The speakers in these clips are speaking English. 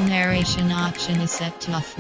narration option is set to off.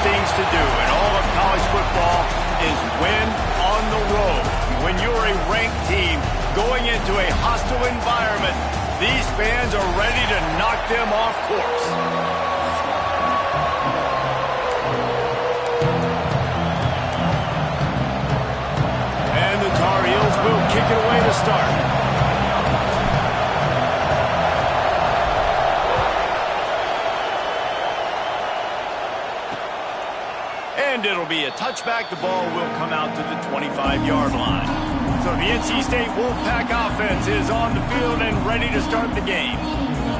Things to do in all of college football is win on the road. When you're a ranked team going into a hostile environment, these fans are ready to knock them off course. And the Tar Heels will kick it away to start. And it'll be a touchback. The ball will come out to the 25-yard line. So the NC State Wolfpack offense is on the field and ready to start the game.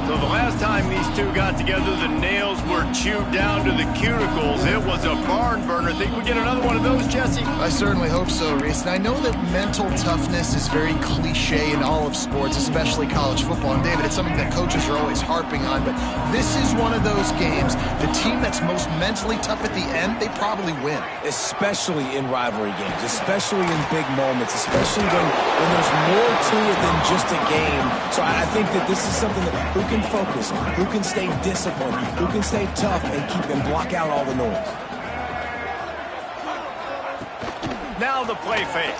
So the last time these two got together, the nails were chewed down to the cuticles. It was a barn burner. Think we get another one of those, Jesse? I certainly hope so, Reese. And I know that mental toughness is very cliche in all of sports, especially college football. And David, it's something that coaches are always harping on. But this is one of those games, the team that's most mentally tough at the end, they probably win. Especially in rivalry games, especially in big moments, especially when there's more to it than just a game. So I think that this is something that who can focus, who can stay disciplined, who can stay tough and block out all the noise. Now the play fake.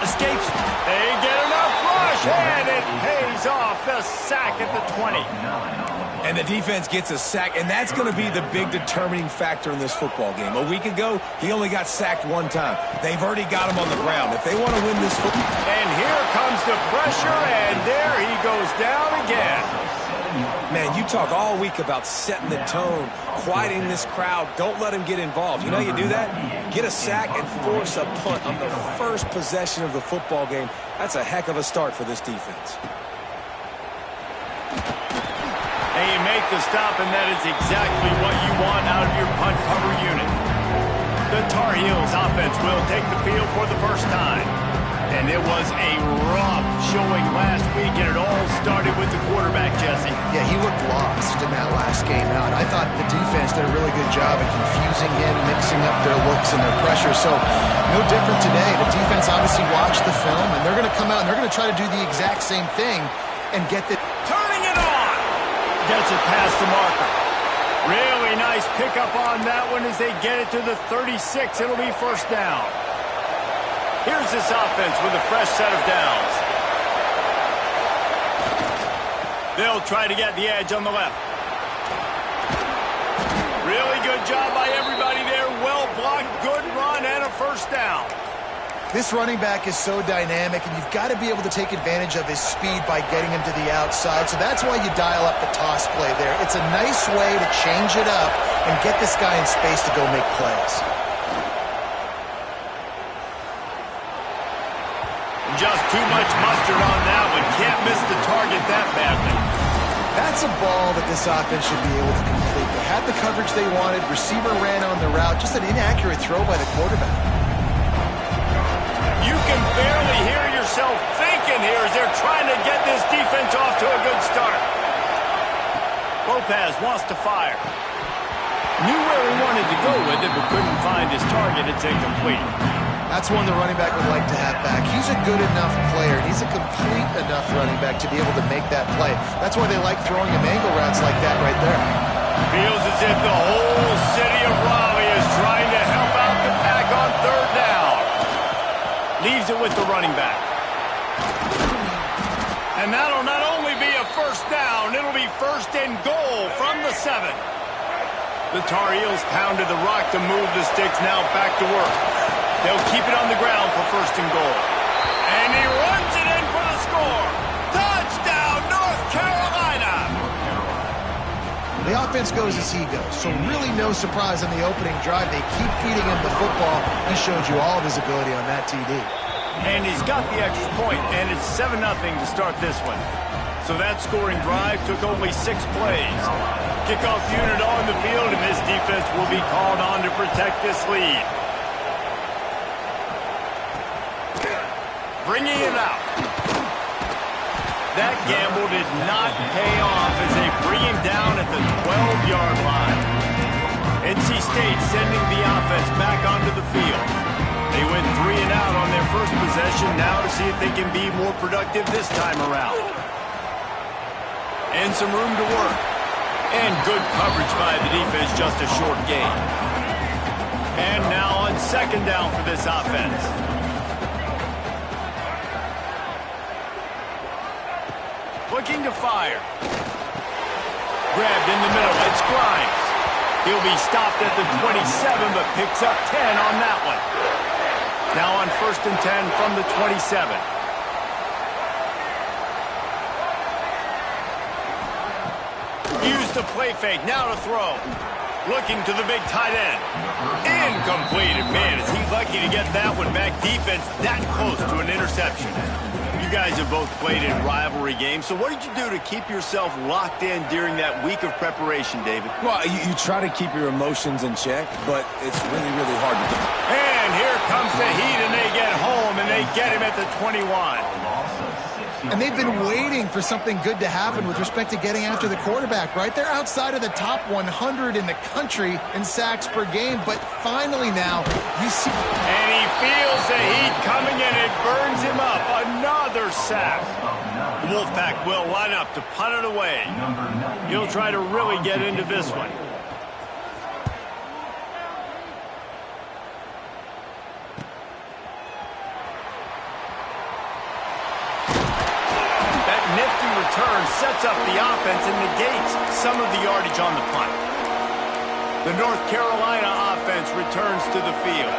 Escapes. They get enough rush, and it pays off. The sack at the 20. And the defense gets a sack, and that's going to be the big determining factor in this football game. A week ago, he only got sacked one time. They've already got him on the ground. If they want to win this football... And here comes the pressure, and there he goes down again. Man, you talk all week about setting the tone, quieting this crowd. Don't let him get involved. You know how you do that? Get a sack and force a punt on the first possession of the football game. That's a heck of a start for this defense. And you make the stop, and that is exactly what you want out of your punt cover unit. The Tar Heels offense will take the field for the first time. And it was a rough showing last week, and it all started with the quarterback, Jesse. Yeah, he looked lost in that last game out. I thought the defense did a really good job of confusing him, mixing up their looks and their pressure. So no different today. The defense obviously watched the film, and they're going to come out and they're going to try to do the exact same thing and get the... Turning it on! Gets it past the marker. Really nice pickup on that one as they get it to the 36. It'll be first down. Here's this offense with a fresh set of downs. They'll try to get the edge on the left. Really good job by everybody there. Well blocked, good run, and a first down. This running back is so dynamic, and you've got to be able to take advantage of his speed by getting him to the outside. So that's why you dial up the toss play there. It's a nice way to change it up and get this guy in space to go make plays. Just too much mustard on that one. Can't miss the target that badly. That's a ball that this offense should be able to complete. They had the coverage they wanted. Receiver ran on the route. Just an inaccurate throw by the quarterback. You can barely hear yourself thinking here as they're trying to get this defense off to a good start. Lopez wants to fire. Knew where he wanted to go with it, but couldn't find his target. It's incomplete. That's one the running back would like to have back. He's a good enough player, and he's a complete enough running back to be able to make that play. That's why they like throwing him angle routes like that right there. Feels as if the whole city of Raleigh is trying to help out the Pack on third down. Leaves it with the running back. And that'll not only be a first down, it'll be first and goal from the 7. The Tar Heels pounded the rock to move the sticks, now back to work. They'll keep it on the ground for first and goal. And he runs it in for the score. Touchdown, North Carolina! The offense goes as he goes, so really no surprise on the opening drive. They keep feeding him the football. He showed you all of his ability on that TD. And he's got the extra point, and it's 7-0 to start this one. So that scoring drive took only 6 plays. Kickoff unit on the field, and this defense will be called on to protect this lead. Bringing it out. That gamble did not pay off as they bring him down at the 12-yard line. NC State sending the offense back onto the field. They went 3 and out on their first possession, now to see if they can be more productive this time around. And some room to work. And good coverage by the defense, just a short gain. And now on second down for this offense. Looking to fire. Grabbed in the middle, it's Grimes. He'll be stopped at the 27, but picks up 10 on that one. Now on 1st and 10 from the 27. Use the play fake, now to throw. Looking to the big tight end. Incomplete. Man, is he lucky to get that one back. Defense that close to an interception. You guys have both played in rivalry games, so what did you do to keep yourself locked in during that week of preparation, David? Well, you try to keep your emotions in check, but it's really, really hard to do. And here comes the Heat, and they get home, and they get him at the 21. And they've been waiting for something good to happen with respect to getting after the quarterback, right? They're outside of the top 100 in the country in sacks per game, but finally now you see... And he feels the heat coming in. It burns him up. Another sack. The Wolfpack will line up to punt it away. He'll try to really get into this one. Nifty return sets up the offense and negates some of the yardage on the punt. The North Carolina offense returns to the field.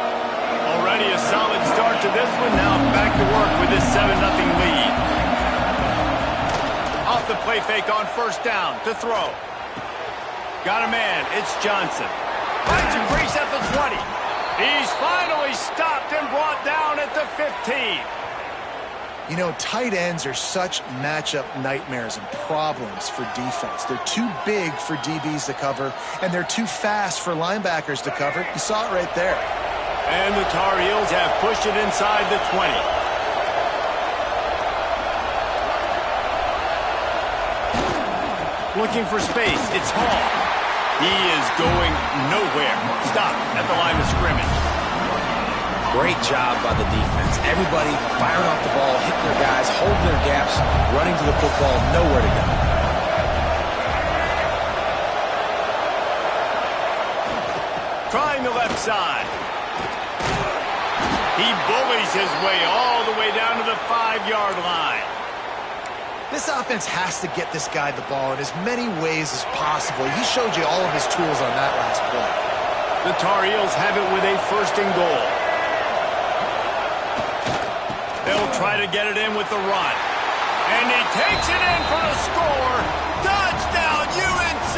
Already a solid start to this one. Now back to work with this 7-0 lead. Off the play fake on 1st down to throw. Got a man. It's Johnson. Finds him Grease at the 20. He's finally stopped and brought down at the 15. You know, tight ends are such matchup nightmares and problems for defense. They're too big for DBs to cover, and they're too fast for linebackers to cover. You saw it right there. And the Tar Heels have pushed it inside the 20. Looking for space. It's Hall. He is going nowhere. Stop at the line of scrimmage. Great job by the defense. Everybody firing off the ball, hitting their guys, holding their gaps, running to the football, nowhere to go. Trying the left side. He bullies his way all the way down to the 5-yard line. This offense has to get this guy the ball in as many ways as possible. He showed you all of his tools on that last play. The Tar Heels have it with a 1st and goal. They'll try to get it in with the run. And he takes it in for the score. Touchdown, UNC!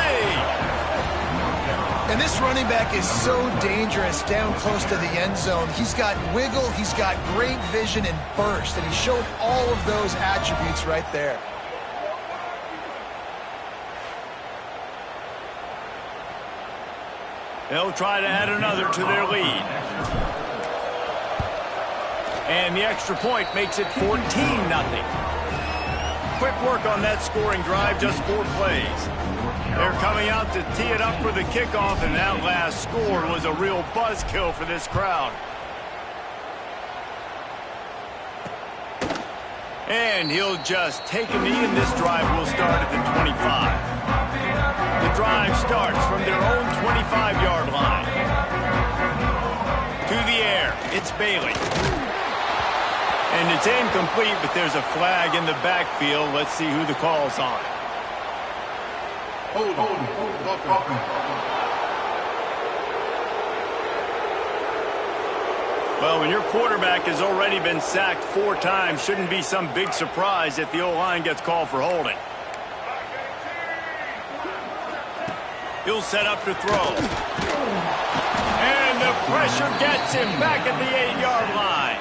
And this running back is so dangerous down close to the end zone. He's got wiggle, he's got great vision and burst, and he showed all of those attributes right there. They'll try to add another to their lead. And the extra point makes it 14-0. Quick work on that scoring drive, just 4 plays. They're coming out to tee it up for the kickoff, and that last score was a real buzzkill for this crowd. And he'll just take a knee, and this drive will start at the 25. The drive starts from their own 25-yard line. To the air, it's Bailey. And it's incomplete, but there's a flag in the backfield. Let's see who the call's on. Well, when your quarterback has already been sacked 4 times, shouldn't be some big surprise if the O-line gets called for holding. He'll set up to throw. And the pressure gets him back at the 8-yard line.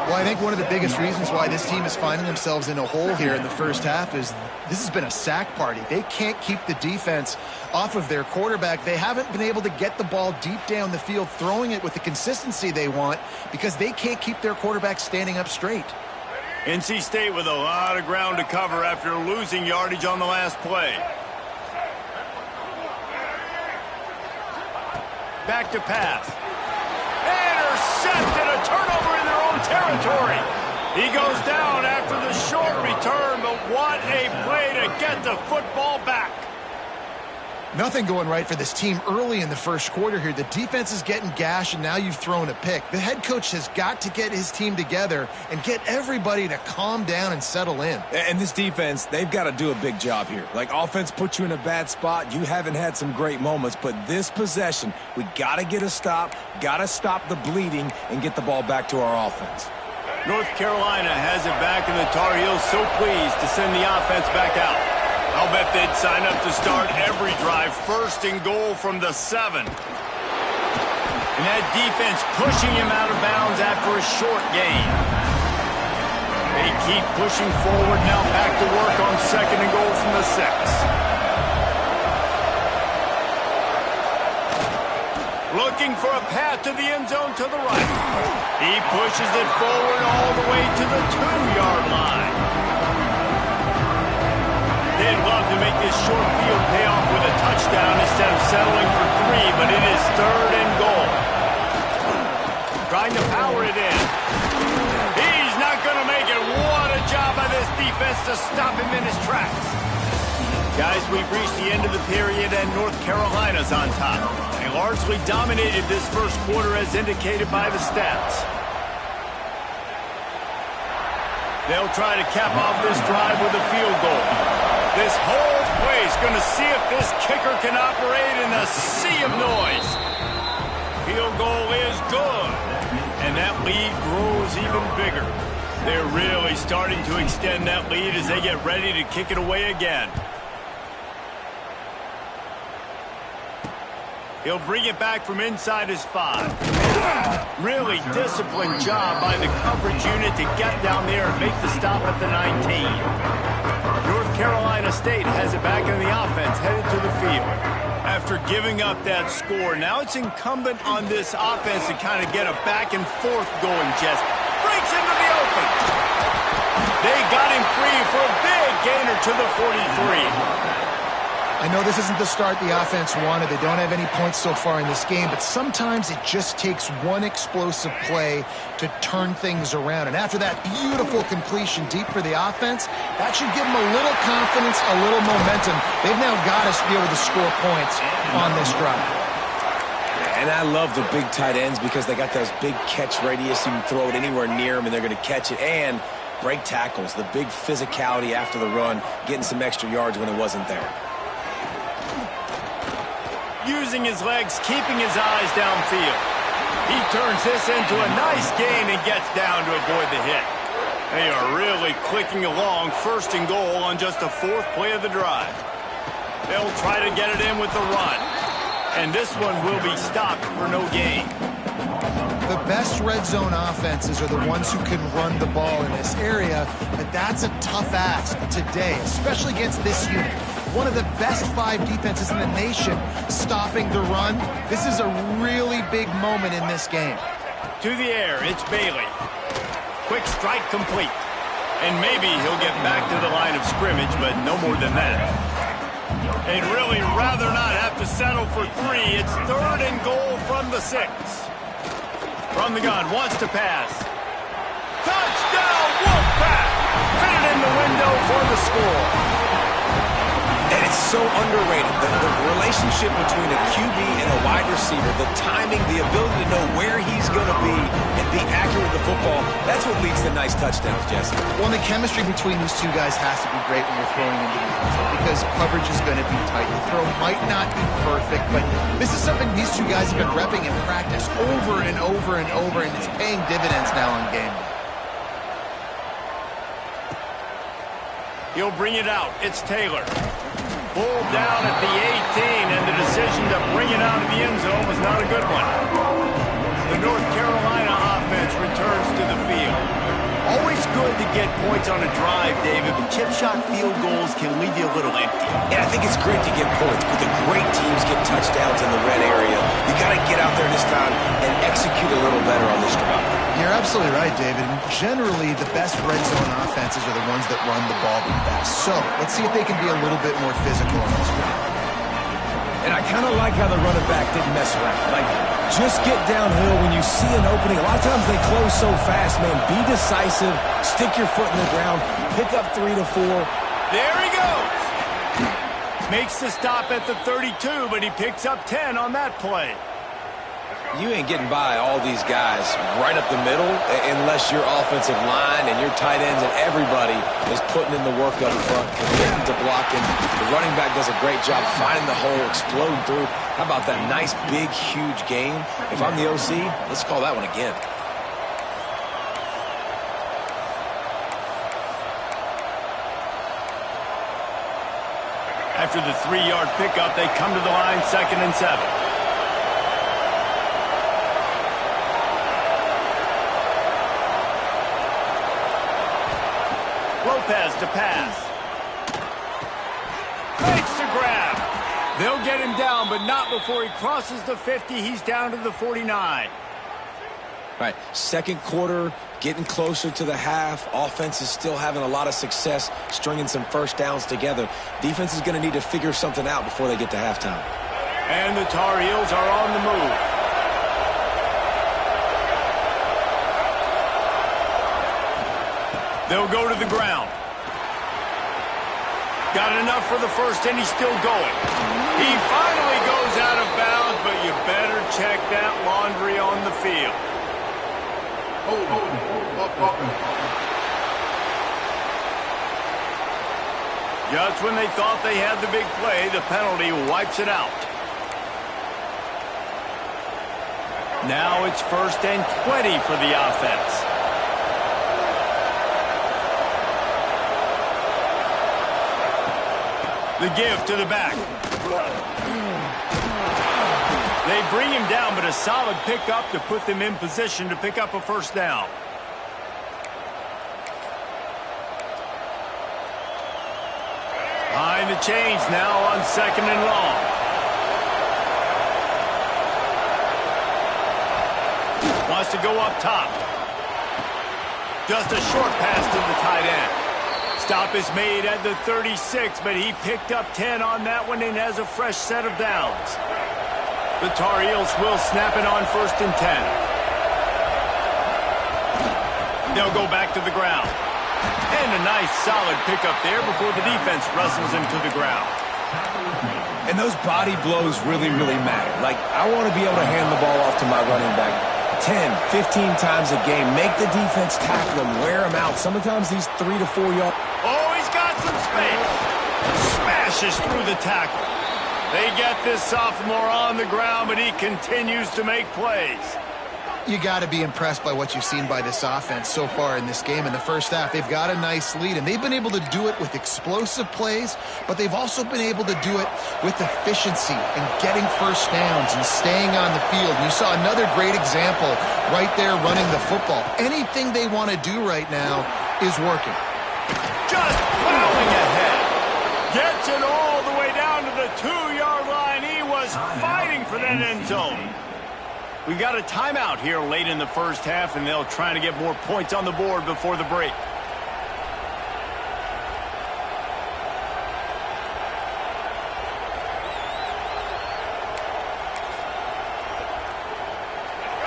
Well, I think one of the biggest reasons why this team is finding themselves in a hole here in the first half is this has been a sack party. They can't keep the defense off of their quarterback. They haven't been able to get the ball deep down the field, throwing it with the consistency they want because they can't keep their quarterback standing up straight. NC State with a lot of ground to cover after losing yardage on the last play. Back to pass. Intercepted, a turnover in their own territory. He goes down after the short return, but what a play to get the football back. Nothing going right for this team early in the first quarter here. The defense is getting gashed, and now you've thrown a pick. The head coach has got to get his team together and get everybody to calm down and settle in. And this defense, they've got to do a big job here. Like, offense put you in a bad spot. You haven't had some great moments, but this possession, we got to get a stop, got to stop the bleeding, and get the ball back to our offense. North Carolina has it back, and the Tar Heels so pleased to send the offense back out. I'll bet they'd sign up to start every drive first and goal from the 7. And that defense pushing him out of bounds after a short gain. They keep pushing forward, now back to work on second and goal from the 6. Looking for a path to the end zone to the right. He pushes it forward all the way to the 2-yard line. They'd love to make this short field pay off with a touchdown instead of settling for 3, but it is third and goal. Trying to power it in. He's not going to make it. What a job by this defense to stop him in his tracks. Guys, we've reached the end of the period, and North Carolina's on top. They largely dominated this first quarter as indicated by the stats. They'll try to cap off this drive with a field goal. This whole place going to see if this kicker can operate in a sea of noise. Field goal is good. And that lead grows even bigger. They're really starting to extend that lead as they get ready to kick it away again. He'll bring it back from inside his 5. Really disciplined job by the coverage unit to get down there and make the stop at the 19. North Carolina State has it back in the offense, headed to the field. After giving up that score, now it's incumbent on this offense to kind of get a back and forth going, Jess. Breaks into the open. They got him free for a big gainer to the 43. I know this isn't the start the offense wanted. They don't have any points so far in this game, but sometimes it just takes one explosive play to turn things around. And after that beautiful completion deep for the offense, that should give them a little confidence, a little momentum. They've now got us to be able to score points on this drive. And I love the big tight ends because they got those big catch radius. You can throw it anywhere near them, and they're going to catch it. And break tackles, the big physicality after the run, getting some extra yards when it wasn't there. Using his legs, keeping his eyes downfield. He turns this into a nice gain and gets down to avoid the hit. They are really clicking along, first and goal on just the 4th play of the drive. They'll try to get it in with the run. And this one will be stopped for no gain. The best red zone offenses are the ones who can run the ball in this area, but that's a tough ask today, especially against this unit. One of the best 5 defenses in the nation stopping the run. This is a really big moment in this game. To the air, it's Bailey. Quick strike complete. And maybe he'll get back to the line of scrimmage, but no more than that. They'd really rather not have to settle for 3. It's third and goal from the 6. From the gun, wants to pass. Touchdown, Wolfpack! Fit it in the window for the score. And it's so underrated, the relationship between a QB and a wide receiver, the timing, the ability to know where he's going to be and be accurate with the football, that's what leads to nice touchdowns, Jesse. Well, the chemistry between these two guys has to be great when you're throwing into the end zone because coverage is going to be tight. The throw might not be perfect, but this is something these two guys have been repping in practice over and over and over, and it's paying dividends now on game day. He'll bring it out. It's Taylor. Pulled down at the 18, and the decision to bring it out of the end zone was not a good one. The North Carolina offense returns to the field. Always good to get points on a drive, David, but chip shot field goals can leave you a little empty. Yeah, I think it's great to get points, but the great teams get touchdowns in the red area. You got to get out there this time and execute a little better on this drive. You're absolutely right, David. And generally, the best red zone offenses are the ones that run the ball the best. So let's see if they can be a little bit more physical in this one. And I kind of like how the running back didn't mess around. Like, just get downhill when you see an opening. A lot of times they close so fast, man. Be decisive. Stick your foot in the ground. Pick up 3 to 4. There he goes. Makes the stop at the 32, but he picks up 10 on that play. You ain't getting by all these guys right up the middle unless your offensive line and your tight ends and everybody is putting in the work up front, committing to blocking. The running back does a great job finding the hole, exploding through. How about that nice, big, huge game? If I'm the OC, let's call that one again. After the 3-yard pickup, they come to the line 2nd and 7. Lopez to pass. Makes the grab. They'll get him down, but not before he crosses the 50. He's down to the 49. All right, second quarter, getting closer to the half. Offense is still having a lot of success stringing some first downs together. Defense is going to need to figure something out before they get to halftime. And the Tar Heels are on the move. They'll go to the ground. Got enough for the first, and he's still going. He finally goes out of bounds, but you better check that laundry on the field. Just when they thought they had the big play, the penalty wipes it out. Now it's 1st and 20 for the offense. The give to the back. They bring him down, but a solid pickup to put them in position to pick up a first down. Behind the chains now on 2nd and long. Wants to go up top. Just a short pass to the tight end. Stop is made at the 36, but he picked up 10 on that one and has a fresh set of downs. The Tar Heels will snap it on 1st and 10. They'll go back to the ground. And a nice solid pickup there before the defense wrestles him to the ground. And those body blows really, really matter. Like, I want to be able to hand the ball off to my running back 10, 15 times a game. Make the defense tackle him, wear him out. Sometimes these 3 to 4 yards. Oh, he's got some space. Smashes through the tackle. They get this sophomore on the ground, but he continues to make plays. You got to be impressed by what you've seen by this offense so far in this game. In the first half, they've got a nice lead, and they've been able to do it with explosive plays, but they've also been able to do it with efficiency and getting first downs and staying on the field. And you saw another great example right there running the football. Anything they want to do right now is working. Just plowing ahead. Gets it all the way down to the 2-yard line. He was fighting for that end zone. We got a timeout here late in the first half, and they'll try to get more points on the board before the break.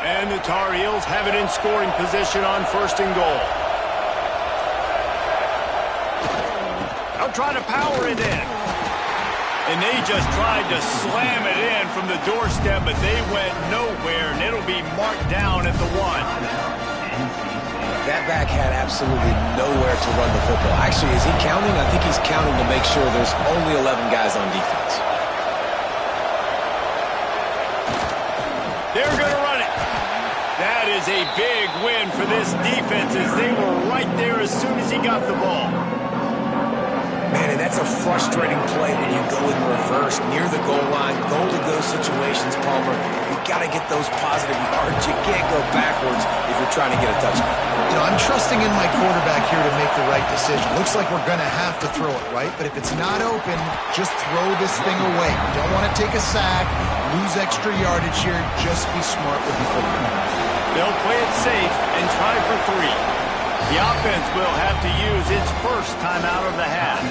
And the Tar Heels have it in scoring position on 1st and goal. They'll try to power it in. And they just tried to slam it in from the doorstep, but they went nowhere, and it'll be marked down at the 1. That back had absolutely nowhere to run the football. Actually, is he counting? I think he's counting to make sure there's only 11 guys on defense. They're going to run it. That is a big win for this defense, as they were right there as soon as he got the ball. Man, and that's a frustrating play when you go in reverse near the goal line, goal-to-go situations, Palmer. You got to get those positive yards. You can't go backwards if you're trying to get a touchdown. You know, I'm trusting in my quarterback here to make the right decision. Looks like we're going to have to throw it, right? But if it's not open, just throw this thing away. You don't want to take a sack, lose extra yardage here. Just be smart with the football. They'll play it safe and try for 3. The offense will have to use its first time out of the half.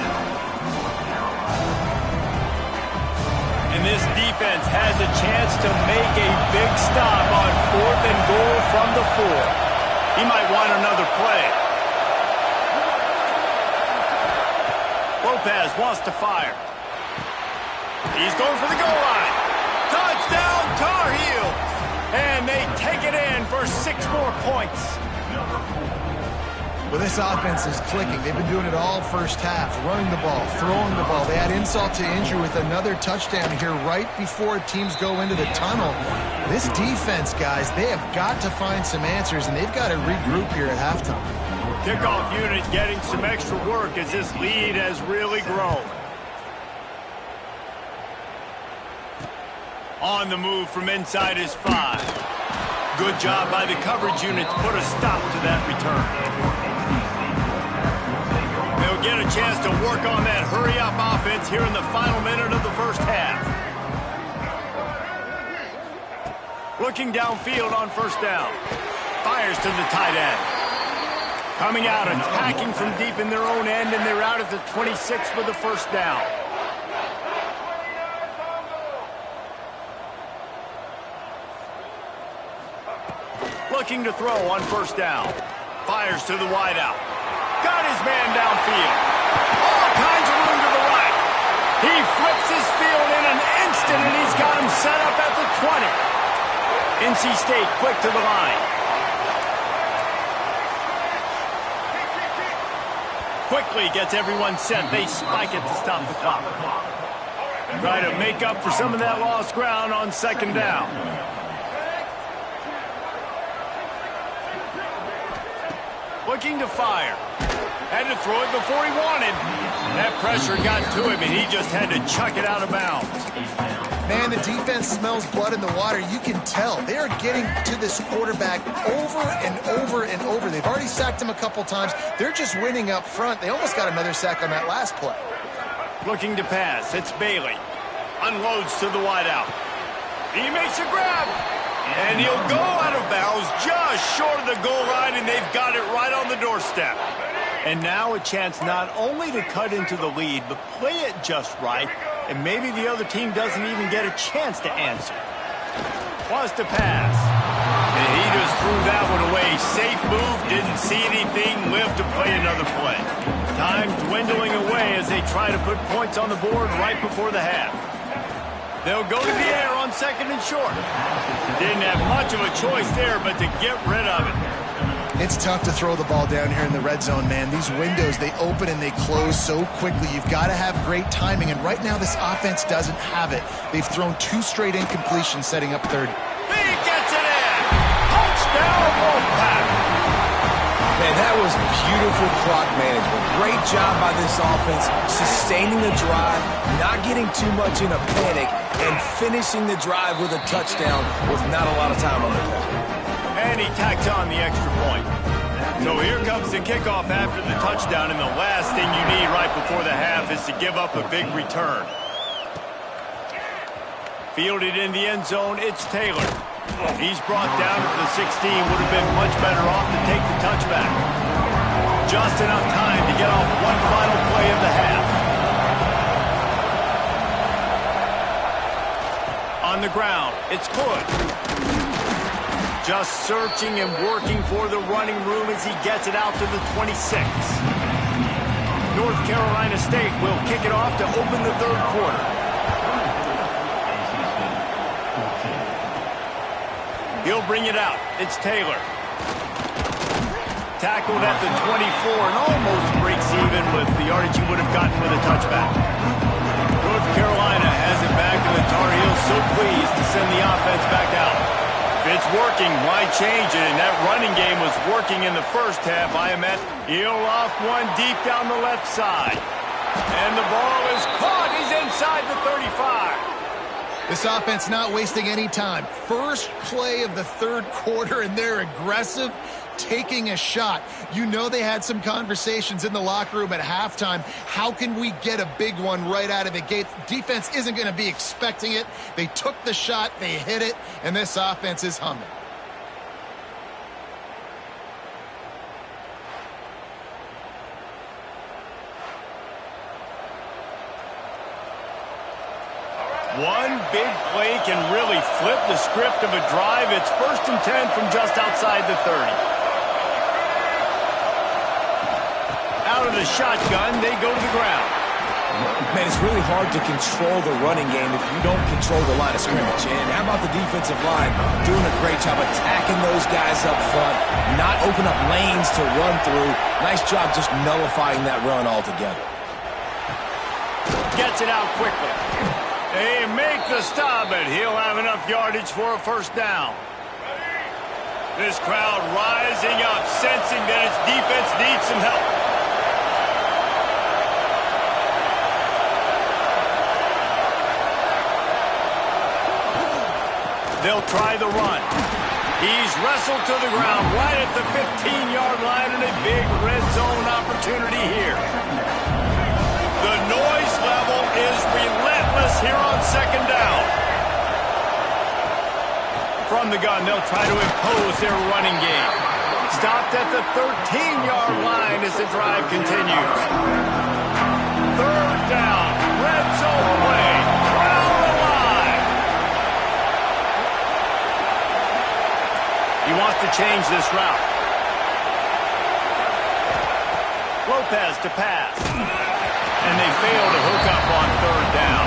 And this defense has a chance to make a big stop on 4th and goal from the 4. He might want another play. Lopez wants to fire. He's going for the goal line. Touchdown, Tar Heels. And they take it in for 6 more points. Well, this offense is clicking. They've been doing it all first half, running the ball, throwing the ball. They add insult to injury with another touchdown here right before teams go into the tunnel. This defense, guys, they have got to find some answers, and they've got to regroup here at halftime. Kickoff unit getting some extra work as this lead has really grown. On the move from inside his 5. Good job by the coverage unit to put a stop to that return. They'll get a chance to work on that hurry-up offense here in the final minute of the first half. Looking downfield on first down. Fires to the tight end. Coming out, attacking from deep in their own end, and they're out at the 26 for the first down. Looking to throw on first down. Fires to the wideout. Got his man downfield. All kinds of room to the right. He flips his field in an instant, and he's got him set up at the 20. NC State quick to the line. Quickly gets everyone set. They spike it to stop the clock. Try to make up for some of that lost ground on second down. Looking to fire. Had to throw it before he wanted. That pressure got to him, and he just had to chuck it out of bounds. Man, the defense smells blood in the water. You can tell. They are getting to this quarterback over and over and over. They've already sacked him a couple times. They're just winning up front. They almost got another sack on that last play. Looking to pass. It's Bailey. Unloads to the wideout. He makes a grab. And he'll go out of bounds just short of the goal line, and they've got it right on the doorstep. And now a chance not only to cut into the lead, but play it just right, and maybe the other team doesn't even get a chance to answer. Wants to pass. And he just threw that one away. Safe move, didn't see anything, lived to play another play. Time dwindling away as they try to put points on the board right before the half. They'll go to the air on second and short. Didn't have much of a choice there, but to get rid of it. It's tough to throw the ball down here in the red zone, man. These windows, they open and they close so quickly. You've got to have great timing, and right now this offense doesn't have it. They've thrown 2 straight incompletions setting up third. He gets it in! Touchdown, Wolfpack! Man, that was beautiful clock management. Great job by this offense, sustaining the drive, not getting too much in a panic, and finishing the drive with a touchdown with not a lot of time on the clock. And he tacks on the extra point. So here comes the kickoff after the touchdown, and the last thing you need right before the half is to give up a big return. Fielded in the end zone, it's Taylor. He's brought down to the 16, would have been much better off to take the touchback. Just enough time to get off one final play of the half. On the ground, it's Hood. Just searching and working for the running room as he gets it out to the 26. North Carolina State will kick it off to open the third quarter. He'll bring it out. It's Taylor. Tackled at the 24 and almost breaks even with the yardage he would have gotten with a touchback. North Carolina has it back, and the Tar Heels so pleased to send the offense back out. If it's working, why change it? And that running game was working in the first half, I imagine. He'll off one deep down the left side. And the ball is caught. He's inside the 35. This offense not wasting any time. First play of the third quarter, and they're aggressive, taking a shot. You know they had some conversations in the locker room at halftime. How can we get a big one right out of the gate? Defense isn't going to be expecting it. They took the shot, they hit it, and this offense is humming. One big play can really flip the script of a drive. It's 1st and 10 from just outside the 30. Out of the shotgun, they go to the ground. Man, it's really hard to control the running game if you don't control the line of scrimmage. And how about the defensive line doing a great job attacking those guys up front, not open up lanes to run through. Nice job just nullifying that run altogether. Gets it out quickly. They make the stop, but he'll have enough yardage for a 1st down. This crowd rising up, sensing that its defense needs some help. They'll try the run. He's wrestled to the ground right at the 15-yard line, and a big red zone opportunity here. The noise level is relentless here on 2nd down. From the gun, they'll try to impose their running game. Stopped at the 13-yard line as the drive continues. 3rd down, red zone play, crowd alive. He wants to change this route. Lopez to pass. And they fail to hook up on 3rd down.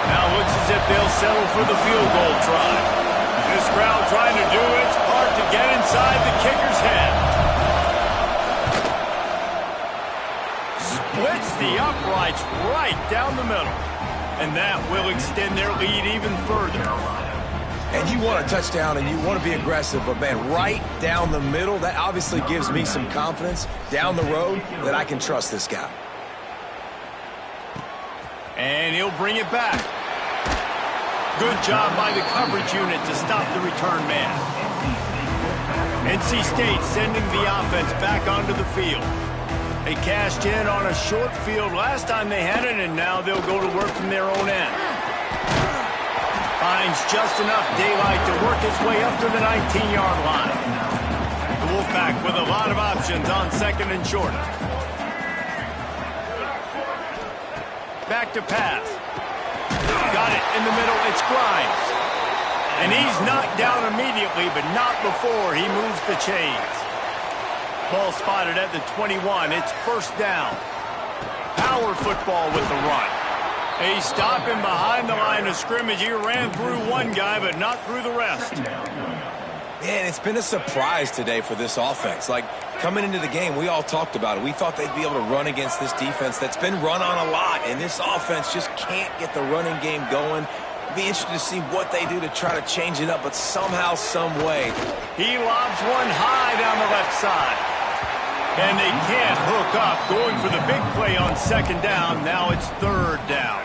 Now looks as if they'll settle for the field goal try. This crowd trying to do its part to get inside the kicker's head. Splits the uprights right down the middle. And that will extend their lead even further. And you want a touchdown and you want to be aggressive, but man, right down the middle, that obviously gives me some confidence down the road that I can trust this guy. And he'll bring it back. Good job by the coverage unit to stop the return man. NC State sending the offense back onto the field. They cashed in on a short field last time they had it, and now they'll go to work from their own end. Finds just enough daylight to work his way up to the 19-yard line. The Wolfpack with a lot of options on 2nd and short. Back to pass. Got it in the middle. It's Grimes. And he's knocked down immediately, but not before he moves the chains. Ball spotted at the 21. It's 1st down. Power football with the run. They stop him behind the line of scrimmage. He ran through one guy, but not through the rest. Man, it's been a surprise today for this offense. Like, coming into the game, we all talked about it. We thought they'd be able to run against this defense that's been run on a lot, and this offense just can't get the running game going. Be interested to see what they do to try to change it up, but somehow, some way. He lobs one high down the left side. And they can't hook up, going for the big play on 2nd down. Now it's 3rd down.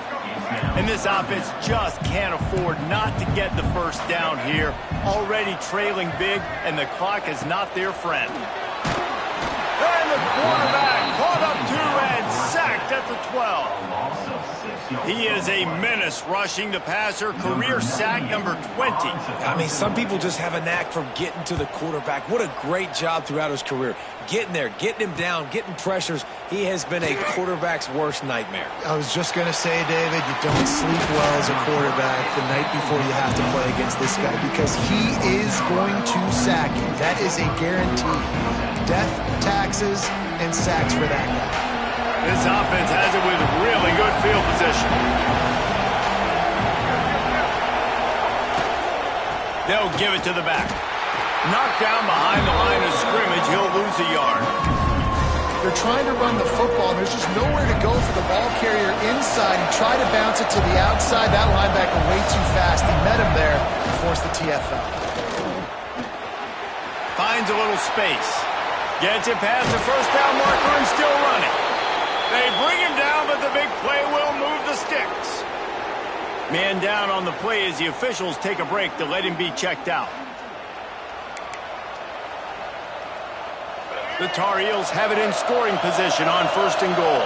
And this offense just can't afford not to get the 1st down here. Already trailing big, and the clock is not their friend. And the quarterback caught up to and sacked at the 12. He is a menace rushing the passer. Career sack number 20. I mean, some people just have a knack for getting to the quarterback. What a great job throughout his career. Getting there, getting him down, getting pressures. He has been a quarterback's worst nightmare. I was just going to say, David, you don't sleep well as a quarterback the night before you have to play against this guy because he is going to sack you. That is a guarantee. Death, taxes, and sacks for that guy. This offense has it with really good field position. They'll give it to the back. Knocked down behind the line of scrimmage. He'll lose a yard. They're trying to run the football, and there's just nowhere to go for the ball carrier inside. He tried to bounce it to the outside. That linebacker way too fast. He met him there and forced the TFL. Finds a little space. Gets it past the 1st down marker and still running. They bring him down, but the big play will move the sticks. Man down on the play as the officials take a break to let him be checked out. The Tar Heels have it in scoring position on 1st and goal.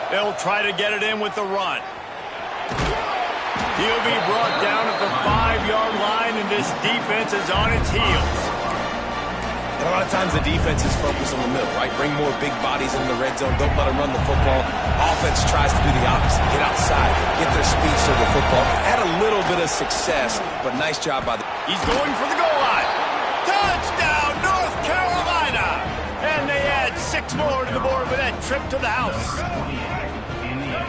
They'll try to get it in with the run. He'll be brought down at the 5-yard line, and this defense is on its heels. And a lot of times the defense is focused on the middle, right? Bring more big bodies into the red zone. Don't let them run the football. Offense tries to do the opposite. Get outside. Get their speed to the football. Had a little bit of success, but nice job by the... He's going for the goal line. Touchdown, North Carolina! And they add 6 more to the board with that trip to the house.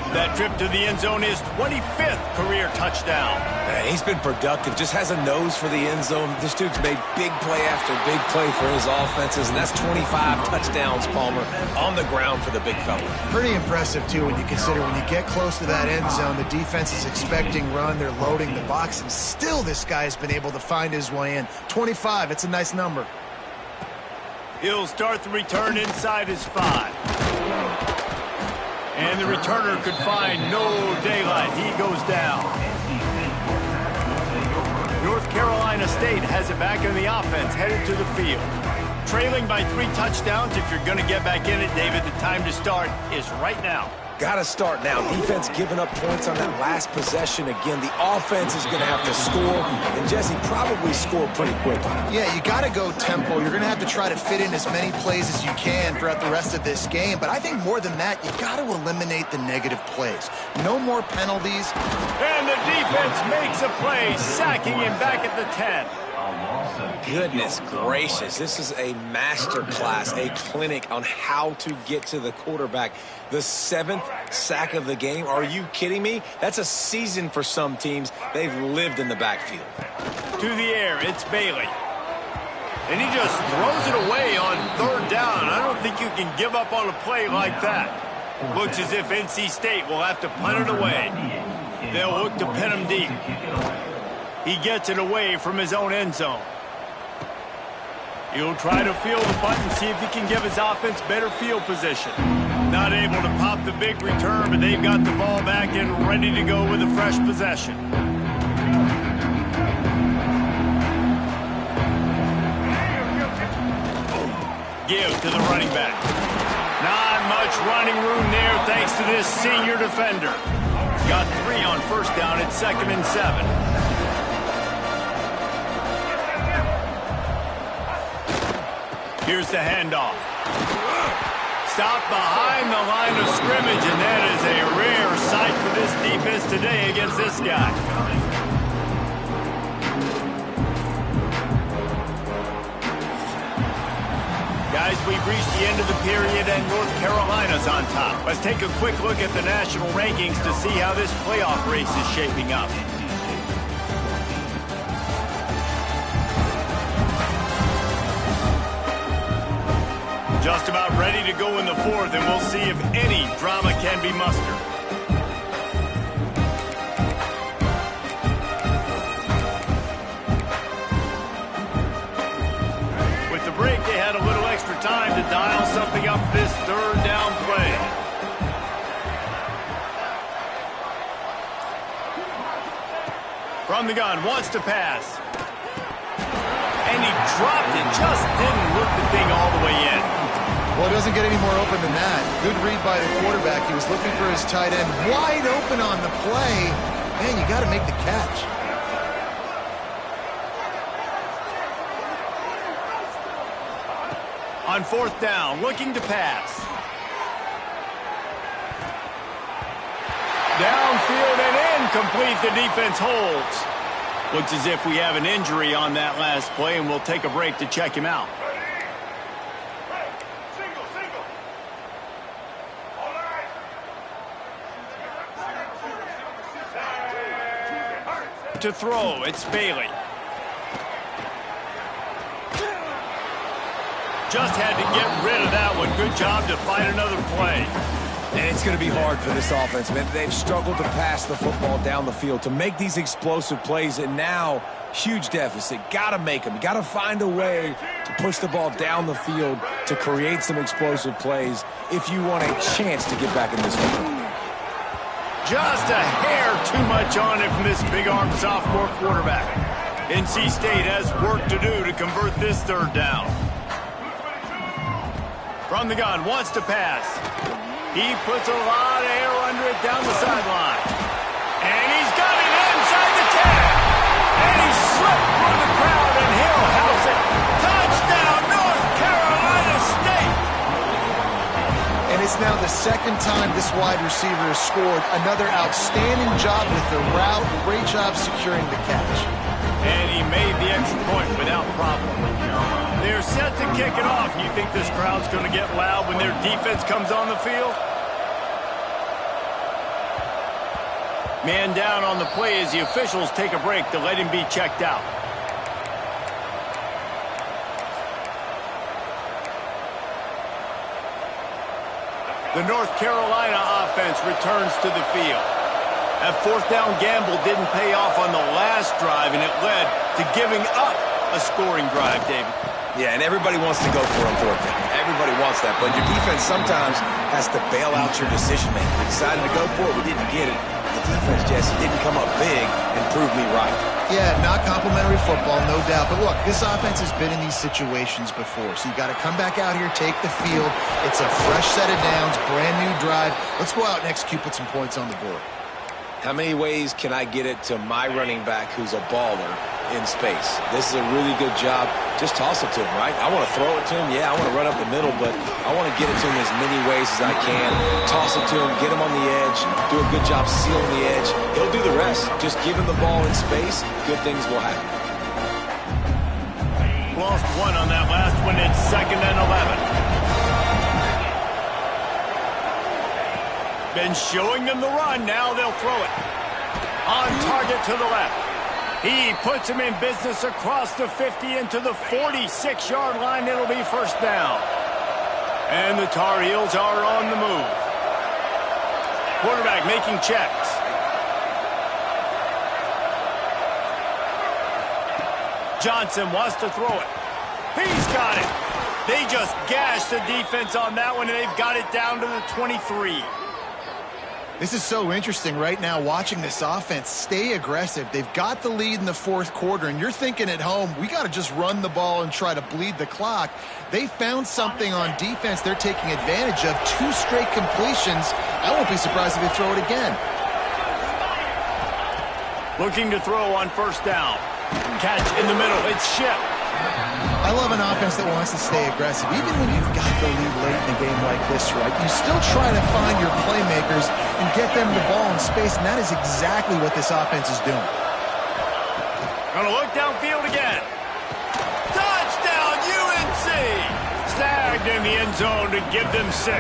That trip to the end zone is 25th career touchdown. Man, he's been productive, just has a nose for the end zone. This dude's made big play after big play for his offenses, and that's 25 touchdowns, Palmer, on the ground for the big fella. Pretty impressive, too, when you consider when you get close to that end zone, the defense is expecting run, they're loading the box, and still this guy's been able to find his way in. 25, it's a nice number. He'll start the return inside his 5. And the returner could find no daylight. He goes down. North Carolina State has it back in the offense, headed to the field. Trailing by 3 touchdowns. If you're going to get back in it, David, the time to start is right now. Got to start now. Defense giving up points on that last possession. Again, the offense is going to have to score, and Jesse probably score pretty quick. Yeah, you got to go tempo. You're going to have to try to fit in as many plays as you can throughout the rest of this game. But I think more than that, you got to eliminate the negative plays. No more penalties. And the defense makes a play, sacking him back at the 10. Goodness gracious, this is a master class, a clinic on how to get to the quarterback. The 7th sack of the game. Are you kidding me? That's a season for some teams. They've lived in the backfield. To the air, it's Bailey. And he just throws it away on 3rd down. I don't think you can give up on a play like that. Looks as if NC State will have to punt it away. They'll look to pin him deep. He gets it away from his own end zone. He'll try to field the punt and see if he can give his offense better field position. Not able to pop the big return, but they've got the ball back and ready to go with a fresh possession. Give to the running back. Not much running room there thanks to this senior defender. Got 3 on 1st down at 2nd and 7. Here's the handoff. Stopped behind the line of scrimmage, and that is a rare sight for this defense today against this guy. Guys, we've reached the end of the period, and North Carolina's on top. Let's take a quick look at the national rankings to see how this playoff race is shaping up. Just about ready to go in the 4th, and we'll see if any drama can be mustered. With the break, they had a little extra time to dial something up for this 3rd down play. From the gun, wants to pass. And he dropped it, just didn't look the thing all the way in. Well, it doesn't get any more open than that. Good read by the quarterback. He was looking for his tight end. Wide open on the play. Man, you got to make the catch. On 4th down, looking to pass. Downfield and incomplete. The defense holds. Looks as if we have an injury on that last play, and we'll take a break to check him out. To throw, it's Bailey. Just had to get rid of that one. Good job to fight another play. And it's going to be hard for this offense, man. They've struggled to pass the football down the field, to make these explosive plays, and now huge deficit. Got to make them. You got to find a way to push the ball down the field to create some explosive plays if you want a chance to get back in this game. Just a hair too much on it from this big-armed sophomore quarterback. NC State has work to do to convert this third down. From the gun, wants to pass. He puts a lot of air under it down the sideline. And he's got it inside the 10. And he slipped through the crowd, and he'll house it. Touchdown, North Carolina State! And it's now the second time this wide receiver has scored. Another outstanding job with the route. Great job securing the catch. And he made the extra point without problem. They're set to kick it off. You think this crowd's going to get loud when their defense comes on the field? Man down on the play as the officials take a break to let him be checked out. The North Carolina offense returns to the field. That fourth down gamble didn't pay off on the last drive, and it led to giving up a scoring drive, David. Yeah, and everybody wants to go for a fourth down. Everybody wants that, but your defense sometimes has to bail out your decision-making. We decided to go for it. We didn't get it. The defense, Jesse, didn't come up big and prove me right. Yeah, not complimentary football, no doubt. But look, this offense has been in these situations before, so you got to come back out here, take the field. It's a fresh set of downs, brand new drive. Let's go out and execute, put some points on the board. How many ways can I get it to my running back who's a baller in space? This is a really good job. Just toss it to him, right? I want to throw it to him. Yeah, I want to run up the middle, but I want to get it to him as many ways as I can. Toss it to him, get him on the edge, do a good job sealing the edge. He'll do the rest. Just give him the ball in space, good things will happen. Lost one on that last one. It's 2nd and 11. Been showing them the run. Now they'll throw it. On target to the left. He puts him in business across the 50 into the 46-yard line. It'll be first down. And the Tar Heels are on the move. Quarterback making checks. Johnson wants to throw it. He's got it. They just gashed the defense on that one, and they've got it down to the 23. This is so interesting right now, watching this offense stay aggressive. They've got the lead in the fourth quarter, and you're thinking at home, we got to just run the ball and try to bleed the clock. They found something on defense they're taking advantage of. 2 straight completions. I won't be surprised if they throw it again. Looking to throw on first down. Catch in the middle. It's Shipp. I love an offense that wants to stay aggressive. Even when you've got the lead late in the game like this, right, you still try to find your playmakers and get them the ball in space, and that is exactly what this offense is doing. Gonna look downfield again. Touchdown, UNC! Snagged in the end zone to give them 6.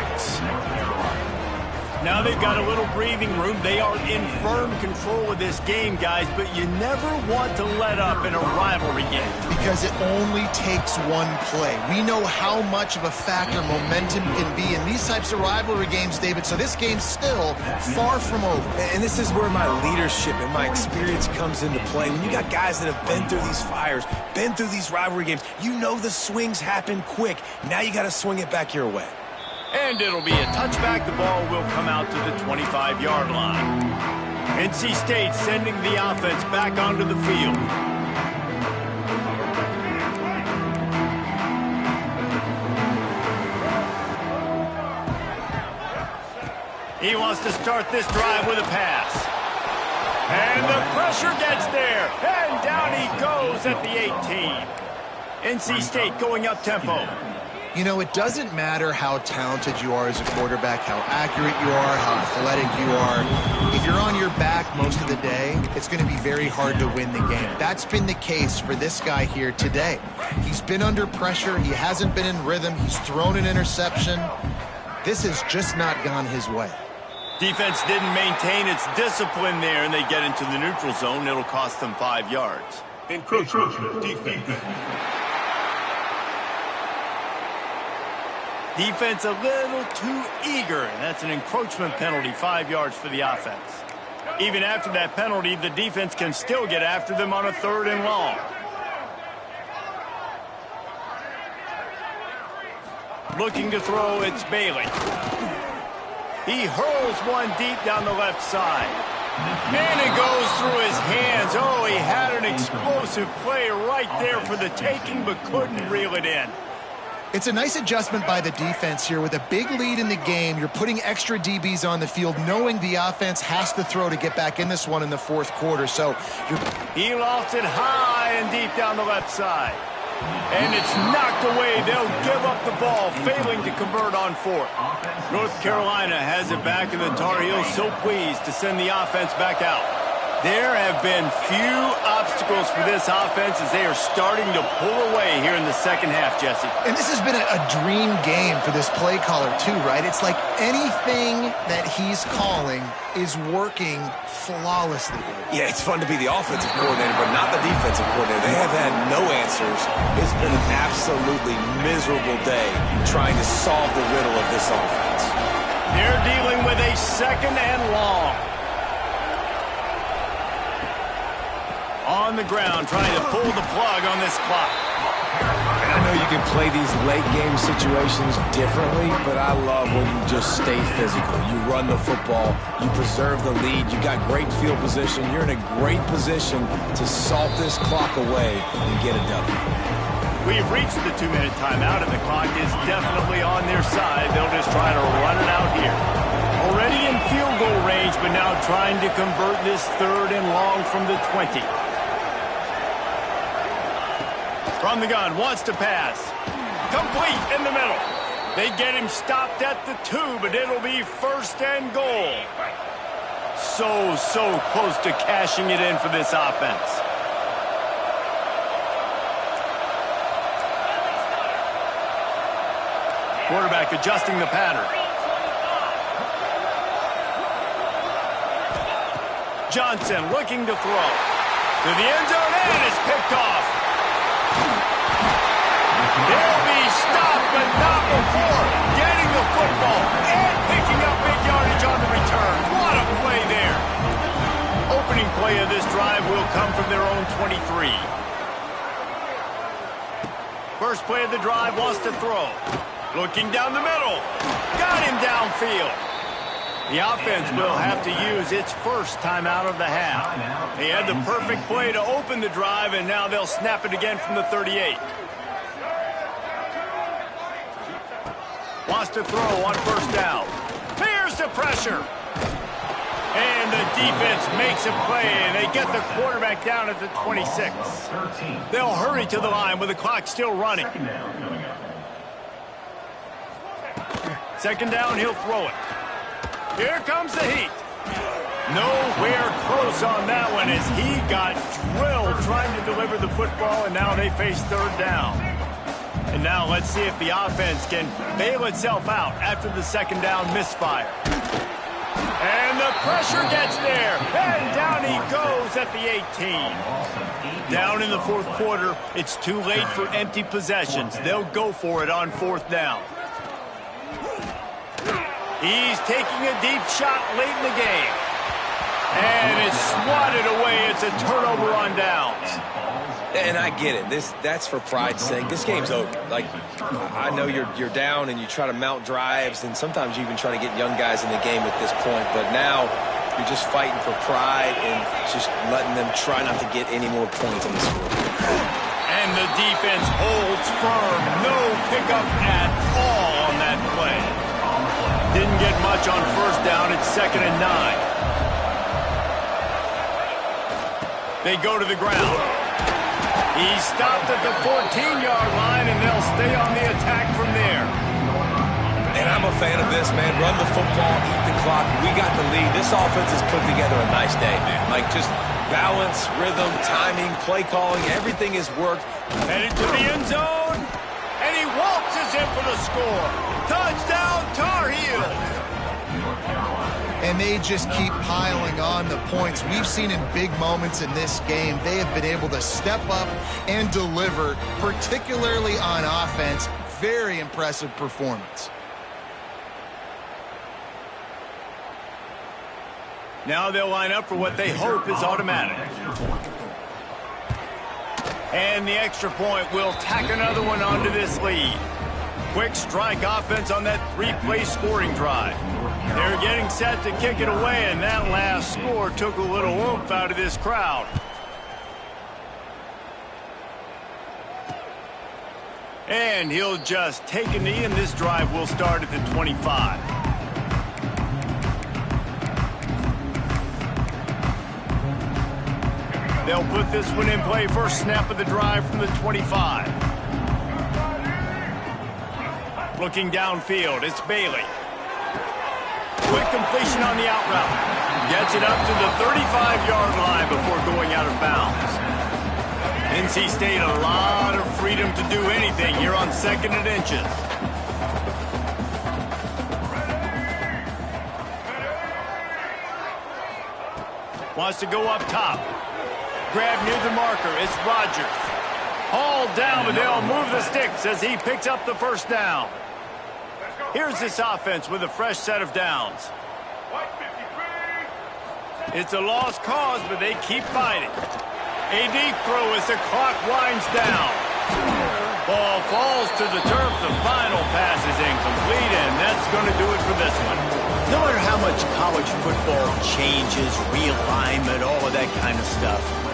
Now they've got a little breathing room. They are in firm control of this game, guys, but you never want to let up in a rivalry game. Because it only takes one play. We know how much of a factor momentum can be in these types of rivalry games, David, so this game's still far from over. And this is where my leadership and my experience comes into play. When you got guys that have been through these fires, been through these rivalry games, you know the swings happen quick. Now you got to swing it back your way. And it'll be a touchback. The ball will come out to the 25-yard line. NC State sending the offense back onto the field. He wants to start this drive with a pass. And the pressure gets there. And down he goes at the 18. NC State going up tempo. You know, it doesn't matter how talented you are as a quarterback, how accurate you are, how athletic you are. If you're on your back most of the day, it's going to be very hard to win the game. That's been the case for this guy here today. He's been under pressure. He hasn't been in rhythm. He's thrown an interception. This has just not gone his way. Defense didn't maintain its discipline there, and they get into the neutral zone. It'll cost them 5 yards. Encroachment defense. Defense a little too eager, and that's an encroachment penalty, 5 yards for the offense. Even after that penalty, the defense can still get after them on a 3rd and long. Looking to throw, it's Bailey. He hurls one deep down the left side. And it goes through his hands. Oh, he had an explosive play right there for the taking, but couldn't reel it in. It's a nice adjustment by the defense here. With a big lead in the game, you're putting extra DBs on the field, knowing the offense has to throw to get back in this one in the 4th quarter. So he lofts it high and deep down the left side. And it's knocked away. They'll give up the ball, failing to convert on 4th. North Carolina has it back, and the Tar Heels so pleased to send the offense back out. There have been few obstacles for this offense as they are starting to pull away here in the 2nd half, Jesse. And this has been a dream game for this play caller too, right? It's like anything that he's calling is working flawlessly. Yeah, it's fun to be the offensive coordinator, but not the defensive coordinator. They have had no answers. It's been an absolutely miserable day trying to solve the riddle of this offense. They're dealing with a 2nd and long. On the ground, trying to pull the plug on this clock. And I know you can play these late game situations differently, but I love when you just stay physical. You run the football, you preserve the lead, you got great field position, you're in a great position to salt this clock away and get a W. We've reached the 2-minute timeout, and the clock is definitely on their side. They'll just try to run it out here. Already in field goal range, but now trying to convert this 3rd and long from the 20. From the gun, wants to pass. Complete in the middle. They get him stopped at the 2, but it'll be 1st and goal. So close to cashing it in for this offense. Quarterback adjusting the pattern. Johnson looking to throw. To the end zone, and it's picked off. They'll be stopped, but not before getting the football and picking up big yardage on the return. What a play there. Opening play of this drive will come from their own 23. First play of the drive, wants to throw. Looking down the middle. Got him downfield. The offense will have to use its first timeout of the half. They had the perfect play to open the drive, and now they'll snap it again from the 38. Wants to throw on 1st down. Here's the pressure. And the defense makes a play, and they get the quarterback down at the 26. They'll hurry to the line with the clock still running. 2nd down, he'll throw it. Here comes the heat. Nowhere close on that one as he got drilled trying to deliver the football, and now they face 3rd down. And now let's see if the offense can bail itself out after the 2nd down misfire. And the pressure gets there, and down he goes at the 18. Down in the 4th quarter, it's too late for empty possessions. They'll go for it on 4th down. He's taking a deep shot late in the game. And it's swatted away. It's a turnover on downs. And I get it. That's for pride's sake. This game's over. Like, I know you're down and you try to mount drives, and sometimes you even try to get young guys in the game at this point. But now you're just fighting for pride and just letting them try not to get any more points on the score. And the defense holds firm. No pickup at all on that play. Didn't get much on 1st down. It's 2nd and 9. They go to the ground. He's stopped at the 14-yard line, and they'll stay on the attack from there. And I'm a fan of this, man. Run the football, eat the clock. We got the lead. This offense has put together a nice day, man. Like, just balance, rhythm, timing, play calling, everything has worked. Headed to the end zone, and he waltzes in for the score. Touchdown, Tar Heels. And they just keep piling on the points. We've seen in big moments in this game, they have been able to step up and deliver, particularly on offense. very impressive performance. Now they'll line up for what they hope is automatic. And the extra point will tack another one onto this lead. Quick strike offense on that three-play scoring drive. They're getting set to kick it away, and that last score took a little oomph out of this crowd. And he'll just take a knee, and this drive will start at the 25. They'll put this one in play first snap of the drive from the 25. Looking downfield, it's Bailey. Quick completion on the out route. Gets it up to the 35-yard line before going out of bounds. NC State a lot of freedom to do anything here on 2nd and inches. Wants to go up top. Grab near the marker. It's Rogers. Hauled down, but they'll move the sticks as he picks up the first down. Here's this offense with a fresh set of downs. It's a lost cause, but they keep fighting. A deep throw as the clock winds down. Ball falls to the turf. The final pass is incomplete, and that's going to do it for this one. No matter how much college football changes, realignment, all of that kind of stuff,